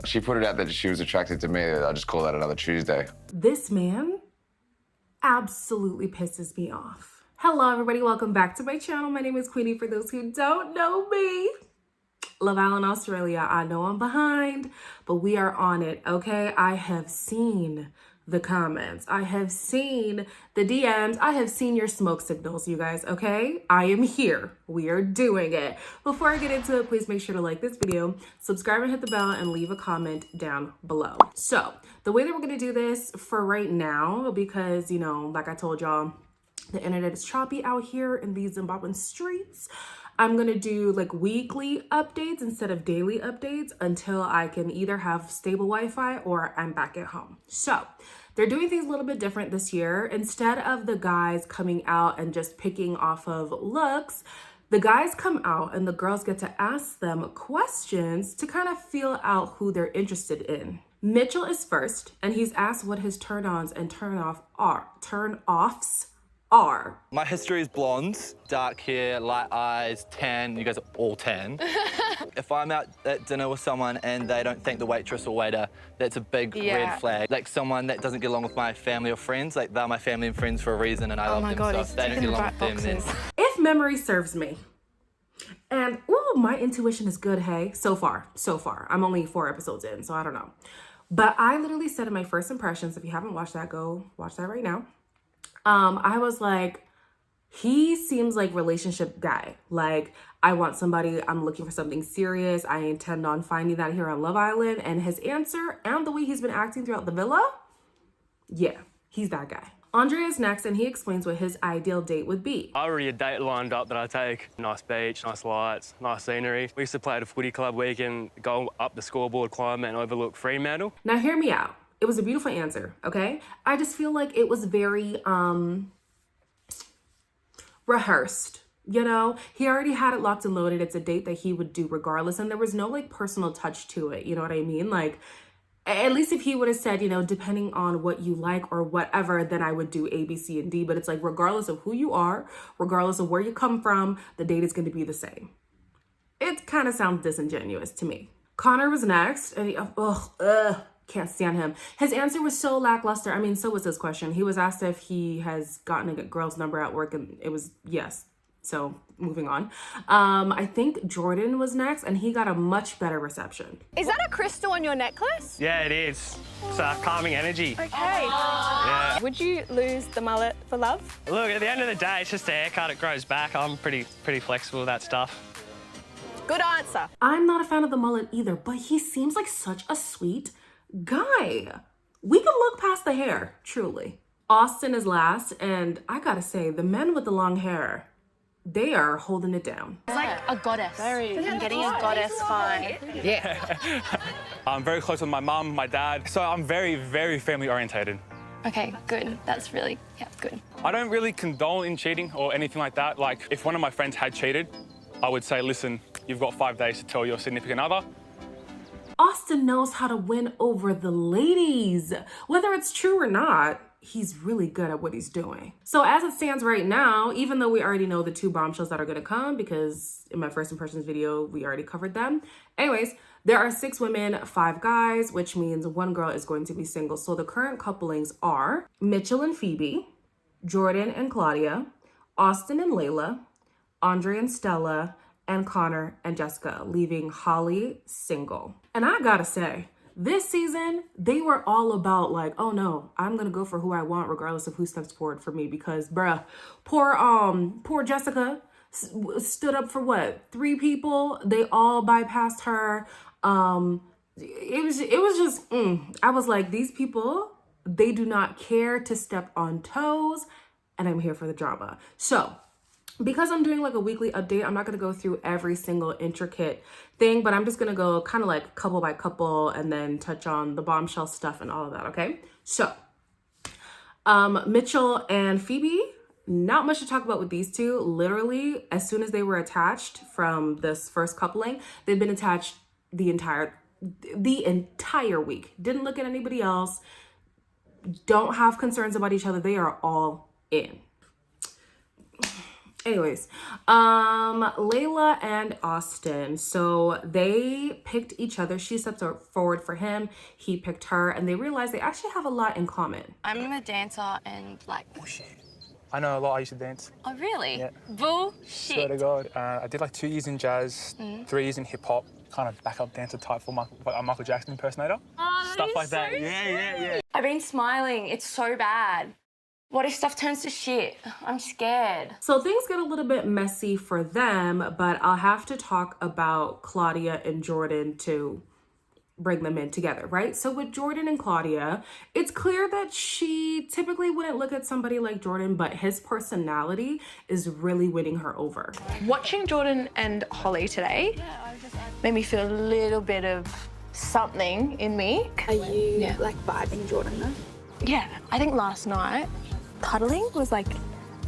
She put it out that she was attracted to me. I'll just call that another Tuesday. This man absolutely pisses me off. Hello, everybody. Welcome back to my channel. My name is Queenie. For those who don't know me, Love Island, Australia. I know I'm behind, but we are on it, okay? I have seen the comments. I have seen the DMs. I have seen your smoke signals, you guys, okay? I am here. We are doing it. Before I get into it, please make sure to like this video, subscribe and hit the bell, and leave a comment down below. So the way that we're gonna do this for right now, because, you know, like I told y'all, the internet is choppy out here in these Zimbabwean streets. I'm gonna do like weekly updates instead of daily updates until I can either have stable Wi-Fi or I'm back at home. So they're doing things a little bit different this year. Instead of the guys coming out and just picking off of looks, the guys come out and the girls get to ask them questions to kind of feel out who they're interested in. Mitchell is first, and he's asked what his turn-ons and turn-offs are. My history is blonde, dark hair, light eyes, tan. You guys are all tan. If I'm out at dinner with someone and they don't thank the waitress or waiter, that's a big red flag. Like someone that doesn't get along with my family or friends, like they're my family and friends for a reason and I love them. So if they don't get along with them, then... If memory serves me, and ooh, my intuition is good, hey, so far. I'm only 4 episodes in, so I don't know. But I literally said in my first impressions, if you haven't watched that, go watch that right now. I was like, he seems like relationship guy. Like, I want somebody, I'm looking for something serious. I intend on finding that here on Love Island. And his answer and the way he's been acting throughout the villa, yeah, he's that guy. Andre is next, and he explains what his ideal date would be. I already had a date lined up that I take. Nice beach, nice lights, nice scenery. We used to play at a footy club weekend, go up the scoreboard, climb and overlook Fremantle. Now hear me out. It was a beautiful answer, okay? I just feel like it was very rehearsed, you know? He already had it locked and loaded. It's a date that he would do regardless, and there was no like personal touch to it, you know what I mean? Like, at least if he would have said, you know, depending on what you like or whatever, then I would do A, B, C, and D. But it's like, regardless of who you are, regardless of where you come from, the date is going to be the same. It kind of sounds disingenuous to me. Connor was next, and he, can't stand him. His answer was so lackluster. I mean, so was his question. He was asked if he has gotten a girl's number at work, and it was yes. So moving on. I think Jordan was next, and he got a much better reception. Is that a crystal on your necklace? Yeah, it is. It's calming energy. Okay. Yeah. Would you lose the mullet for love? Look, at the end of the day, it's just a haircut. It grows back. I'm pretty flexible with that stuff. Good answer. I'm not a fan of the mullet either, but he seems like such a sweet guy. We can look past the hair, truly. Austin is last, and I gotta say, the men with the long hair, they are holding it down. It's like a goddess. I'm getting a goddess vibe. Yeah. I'm very close with my mum, my dad, so I'm very, very family orientated. Okay, good. That's really, good. I don't really condone in cheating or anything like that. Like, if one of my friends had cheated, I would say, listen, you've got 5 days to tell your significant other. Austin knows how to win over the ladies. Whether it's true or not, he's really good at what he's doing. So as it stands right now, even though we already know the 2 bombshells that are gonna come, because in my first impressions video, we already covered them. Anyways, there are 6 women, 5 guys, which means 1 girl is going to be single. So the current couplings are Mitchell and Phoebe, Jordan and Claudia, Austin and Layla, Andre and Stella, and Connor and Jessica, leaving Holly single. And I gotta say, this season, they were all about like, oh no, I'm gonna go for who I want regardless of who steps forward for me, because bruh, poor Jessica stood up for what, 3 people? They all bypassed her. It was just, I was like, these people, they do not care to step on toes, and I'm here for the drama. So, because I'm doing like a weekly update, I'm not going to go through every single intricate thing, but I'm just going to go kind of like couple by couple and then touch on the bombshell stuff and all of that, okay? So, Mitchell and Phoebe, not much to talk about with these 2. Literally, as soon as they were attached from this first coupling, they've been attached the entire week. Didn't look at anybody else. Don't have concerns about each other. They are all in. Anyways, Layla and Austin. So they picked each other. She stepped forward for him. He picked her, and they realized they actually have a lot in common. I'm a dancer and like... I know a lot. I used to dance. Oh, really? Yeah. Bullshit. Swear to God. I did like 2 years in jazz, 3 years in hip hop, kind of backup dancer type for a Michael Jackson impersonator. Oh, Stuff like so that. Yeah. I've been smiling. It's so bad. What if stuff turns to shit? I'm scared. So things get a little bit messy for them, but I'll have to talk about Claudia and Jordan to bring them in together, right? So with Jordan and Claudia, it's clear that she typically wouldn't look at somebody like Jordan, but his personality is really winning her over. Watching Jordan and Holly today made me feel a little bit of something in me. Are you like vibing Jordan though? Yeah, I think last night, cuddling was like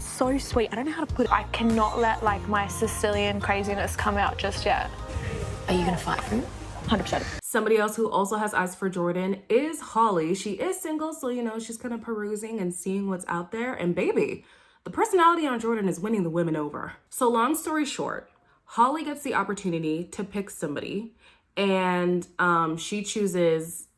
so sweet. I don't know how to put it. I cannot let like my Sicilian craziness come out just yet. Are you gonna fight for him? 100%. Somebody else who also has eyes for Jordan is Holly. She is single, so you know, she's kind of perusing and seeing what's out there. And baby, the personality on Jordan is winning the women over. So long story short, Holly gets the opportunity to pick somebody, and she chooses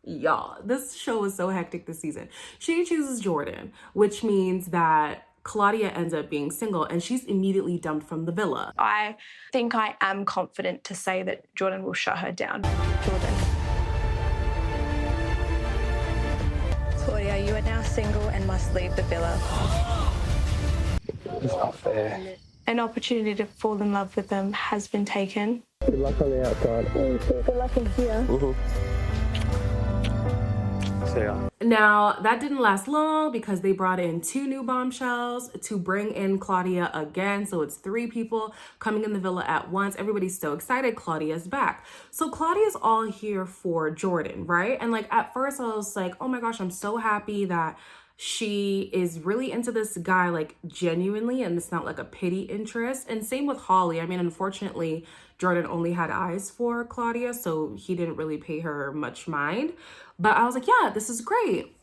y'all, this show is so hectic this season. She chooses Jordan, which means that Claudia ends up being single, and she's immediately dumped from the villa. I think I am confident to say that Jordan will shut her down. Jordan. Claudia, you are now single and must leave the villa. It's not fair. An opportunity to fall in love with them has been taken. Good luck on the outside. Good luck in here. See ya. Now, that didn't last long because they brought in 2 new bombshells to bring in Claudia again. So it's 3 people coming in the villa at once. Everybody's so excited. Claudia's back. So Claudia's all here for Jordan, right? And like at first I was like, oh my gosh, I'm so happy that she is really into this guy, like genuinely, and it's not like a pity interest. And same with Holly. I mean, unfortunately, Jordan only had eyes for Claudia, so he didn't really pay her much mind. But I was like, yeah, this is great.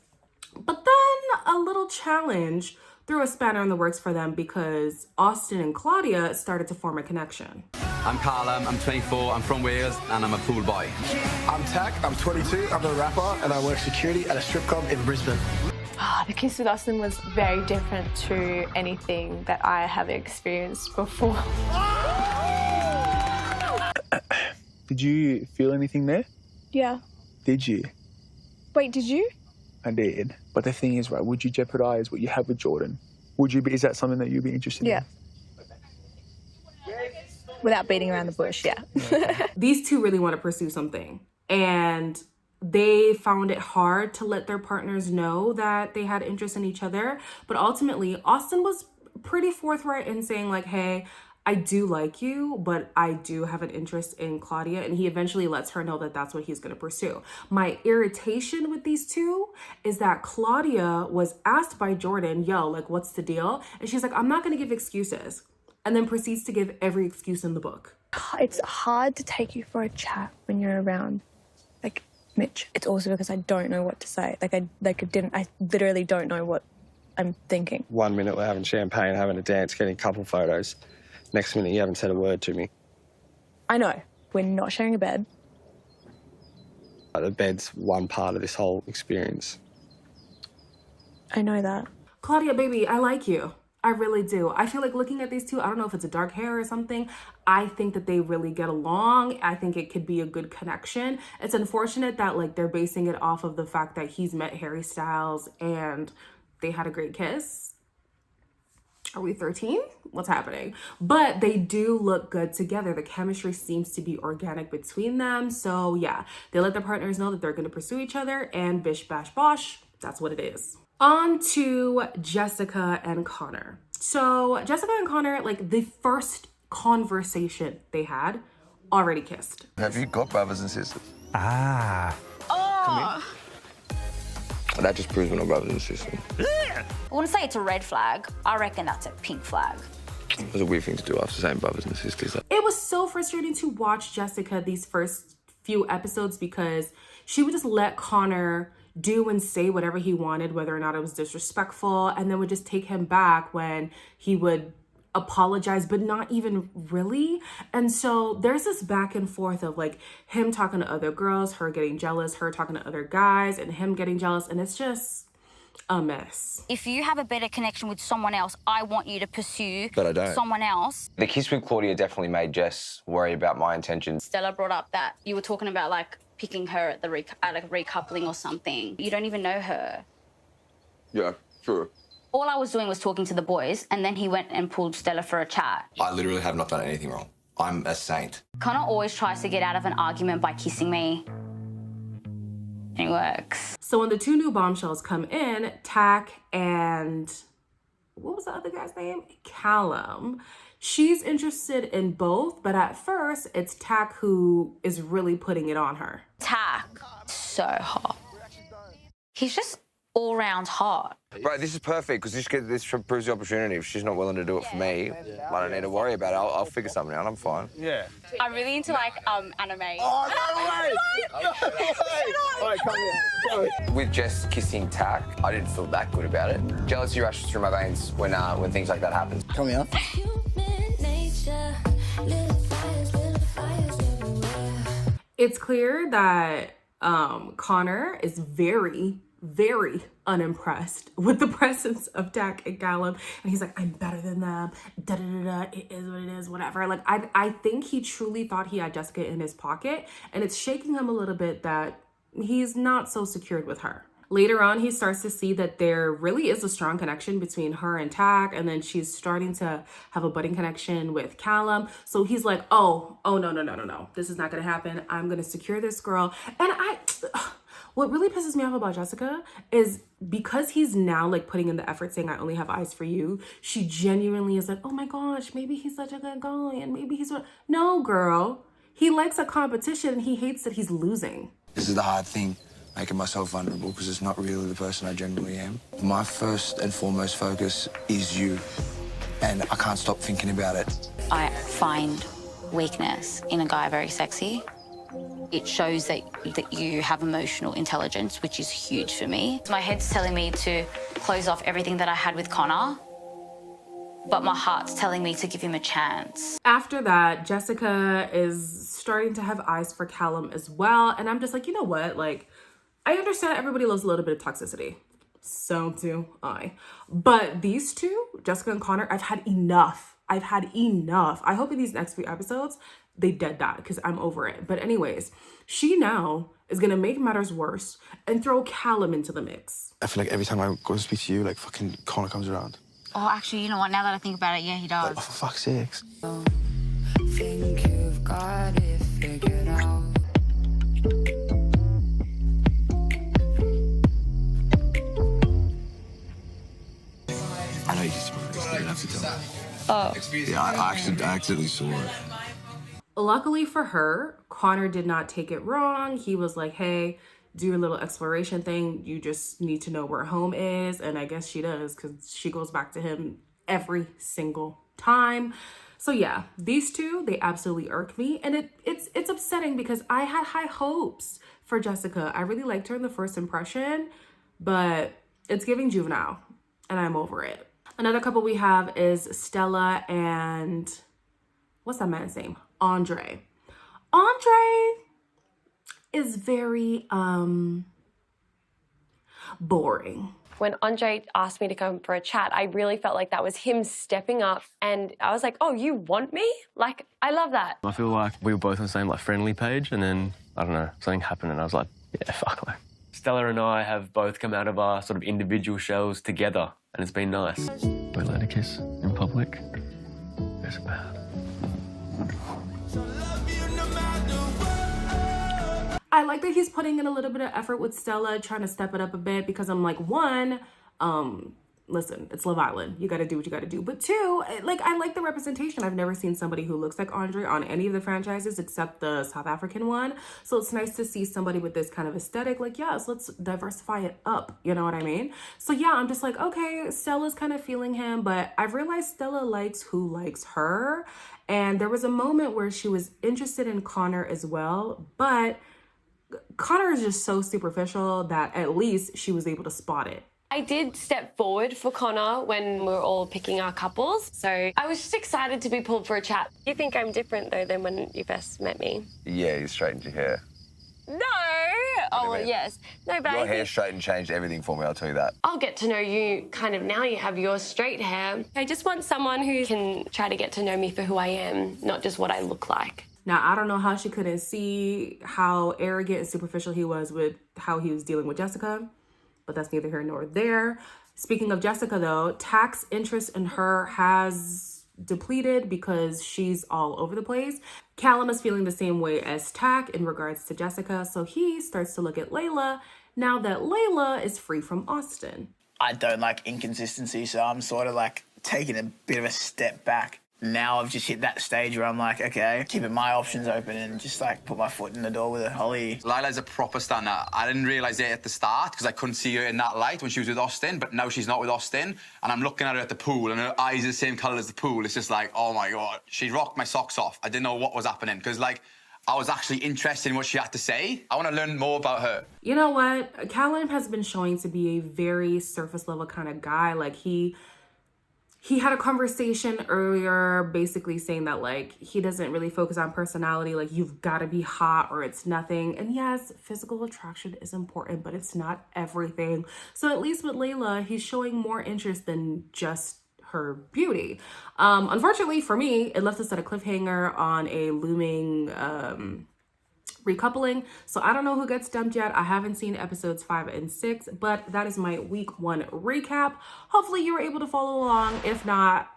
But then a little challenge threw a spanner in the works for them because Austin and Claudia started to form a connection. I'm Callum, I'm 24, I'm from Wales, and I'm a pool boy. I'm Tak, I'm 22, I'm a rapper, and I work security at a strip club in Brisbane. The kiss with Austin was very different to anything that I have experienced before. Did you feel anything there? Yeah. Did you? Wait, did you? I did. But the thing is, right, would you jeopardise what you have with Jordan? Would you be, is that something that you'd be interested in? Without beating around the bush, yeah. These 2 really want to pursue something. And they found it hard to let their partners know that they had interest in each other. But ultimately, Austin was pretty forthright in saying like, hey, I do like you, but I do have an interest in Claudia. And he eventually lets her know that that's what he's going to pursue. My irritation with these 2 is that Claudia was asked by Jordan, yo, like, what's the deal? And she's like, I'm not going to give excuses. And then proceeds to give every excuse in the book. It's hard to take you for a chat when you're around, like, Mitch. It's also because I don't know what to say. I literally don't know what I'm thinking. 1 minute we're having champagne, having a dance, getting couple photos. Next minute you haven't said a word to me. I know. We're not sharing a bed. The bed's one part of this whole experience. I know that. Claudia, baby, I like you. I really do. I feel like looking at these 2, I don't know if it's a dark hair or something. I think that they really get along. I think it could be a good connection. It's unfortunate that like they're basing it off of the fact that he's met Harry Styles and they had a great kiss. Are we 13? What's happening? But they do look good together. The chemistry seems to be organic between them. So yeah, they let their partners know that they're going to pursue each other, and bish bash bosh, that's what it is. On to Jessica and Connor. So Jessica and Connor, like the first conversation they had, already kissed. Have you got brothers and sisters? Ah. Oh! That just proves we're not brothers and sisters. I wouldn't say it's a red flag. I reckon that's a pink flag. It was a weird thing to do after saying brothers and sisters. It was so frustrating to watch Jessica these first few episodes because she would just let Connor do and say whatever he wanted, whether or not it was disrespectful, and then would just take him back when he would apologize, but not even really. And so there's this back and forth of like him talking to other girls, her getting jealous, her talking to other guys, and him getting jealous, and it's just a mess. If you have a better connection with someone else, I want you to pursue But I don't. someone else. The kiss with Claudia definitely made Jess worry about my intentions. Stella brought up that you were talking about like picking her at the at a recoupling or something. You don't even know her. Yeah, sure. All I was doing was talking to the boys, and then he went and pulled Stella for a chat. I literally have not done anything wrong. I'm a saint. Connor always tries to get out of an argument by kissing me. It works. So when the two new bombshells come in, Tack and what was the other guy's name? Callum. She's interested in both, but at first it's Tack who is really putting it on her. Tack, so hot. He's just all round hot. Right, this is perfect because this proves the opportunity. If she's not willing to do it for me, I don't need to worry about it. I'll figure something out. I'm fine. Yeah. I'm really into like anime. Oh, no way! All right, come here. With Jess kissing Tack, I didn't feel that good about it. Jealousy rushes through my veins when things like that happen. Come here. It's clear that Connor is very unimpressed with the presence of Tack and Callum, and he's like, I'm better than them, da-da-da-da, it is what it is, whatever. Like, I think he truly thought he had Jessica in his pocket, and it's shaking him a little bit that he's not so secured with her. Later on, he starts to see that there really is a strong connection between her and Tack, and then she's starting to have a budding connection with Callum. So he's like, oh, no. This is not gonna happen. I'm gonna secure this girl. And what really pisses me off about Jessica is because he's now like putting in the effort saying, I only have eyes for you, she genuinely is like, oh my gosh, maybe he's such a good guy and maybe he's... No, girl. He likes a competition and he hates that he's losing. This is the hard thing, making myself vulnerable because it's not really the person I generally am. My first and foremost focus is you, and I can't stop thinking about it. I find weakness in a guy very sexy. It shows that you have emotional intelligence, which is huge for me. My head's telling me to close off everything that I had with Connor, but my heart's telling me to give him a chance. After that, Jessica is starting to have eyes for Callum as well. And I'm just like, you know what? Like, I understand everybody loves a little bit of toxicity. So do I. But these two, Jessica and Connor, I've had enough. I hope in these next few episodes, they dead that because I'm over it. But anyways, she now is going to make matters worse and throw Callum into the mix. I feel like every time I go to speak to you, like fucking Connor comes around. Oh, actually, you know what? Now that I think about it, yeah, he does. Like, for fuck's sakes. Think you've got it figured out. I know you just didn't have to tell me. Oh. Yeah, I accidentally saw it. Luckily for her, Connor did not take it wrong. He was like, hey, do your little exploration thing. You just need to know where home is. And I guess she does because she goes back to him every single time. So yeah, these two, they absolutely irk me. And it's upsetting because I had high hopes for Jessica. I really liked her in the first impression, but it's giving juvenile and I'm over it. Another couple we have is Stella and what's that man's name? Andre. Andre is very boring. When Andre asked me to come for a chat, I really felt like that was him stepping up, and I was like, oh, you want me? Like, I love that. I feel like we were both on the same friendly page, and then, I don't know, something happened and I was like, yeah, fuck. Stella and I have both come out of our sort of individual shells together, and it's been nice. We let a kiss in public. It's bad. I like that he's putting in a little bit of effort with Stella, trying to step it up a bit because I'm like, one, listen, it's Love Island. You got to do what you got to do. But two, like, I like the representation. I've never seen somebody who looks like Andre on any of the franchises except the South African one. So it's nice to see somebody with this kind of aesthetic. Like, yes, let's diversify it up. You know what I mean? So yeah, I'm just like, okay, Stella's kind of feeling him, but I've realized Stella likes who likes her. And there was a moment where she was interested in Connor as well, but Connor is just so superficial that at least she was able to spot it. I did step forward for Connor when we were all picking our couples, so I was just excited to be pulled for a chat. You think I'm different, though, than when you first met me? Yeah, you straightened your hair. No! Oh, well, yes. No, but Your I hair think straightened changed everything for me, I'll tell you that. I'll get to know you kind of now. You have your straight hair. I just want someone who can try to get to know me for who I am, not just what I look like. Now, I don't know how she couldn't see how arrogant and superficial he was with how he was dealing with Jessica, but that's neither here nor there. Speaking of Jessica, though, Tak's interest in her has depleted because she's all over the place. Callum is feeling the same way as Tak in regards to Jessica, so he starts to look at Layla now that Layla is free from Austin. I don't like inconsistency, so I'm sort of like taking a bit of a step back. Now I've just hit that stage where I'm like, okay, keeping my options open and just like put my foot in the door with a Holly. Lila's a proper stunner. I didn't realise it at the start because I couldn't see her in that light when she was with Austin, but now she's not with Austin, and I'm looking at her at the pool and her eyes are the same colour as the pool. It's just like, oh my God. She rocked my socks off. I didn't know what was happening because, like, I was actually interested in what she had to say. I want to learn more about her. You know what? Callum has been showing to be a very surface level kind of guy. Like, he had a conversation earlier basically saying that, like, he doesn't really focus on personality. Like, you've got to be hot or it's nothing. And yes, physical attraction is important, but it's not everything. So at least with Layla, he's showing more interest than just her beauty. Unfortunately for me, it left us at a cliffhanger on a looming recoupling. So I don't know who gets dumped yet. I haven't seen episodes 5 and 6, but that is my week 1 recap. Hopefully you were able to follow along. If not,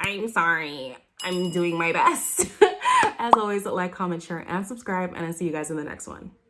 I'm sorry. I'm doing my best. As always, like, comment, share, and subscribe, and I'll see you guys in the next one.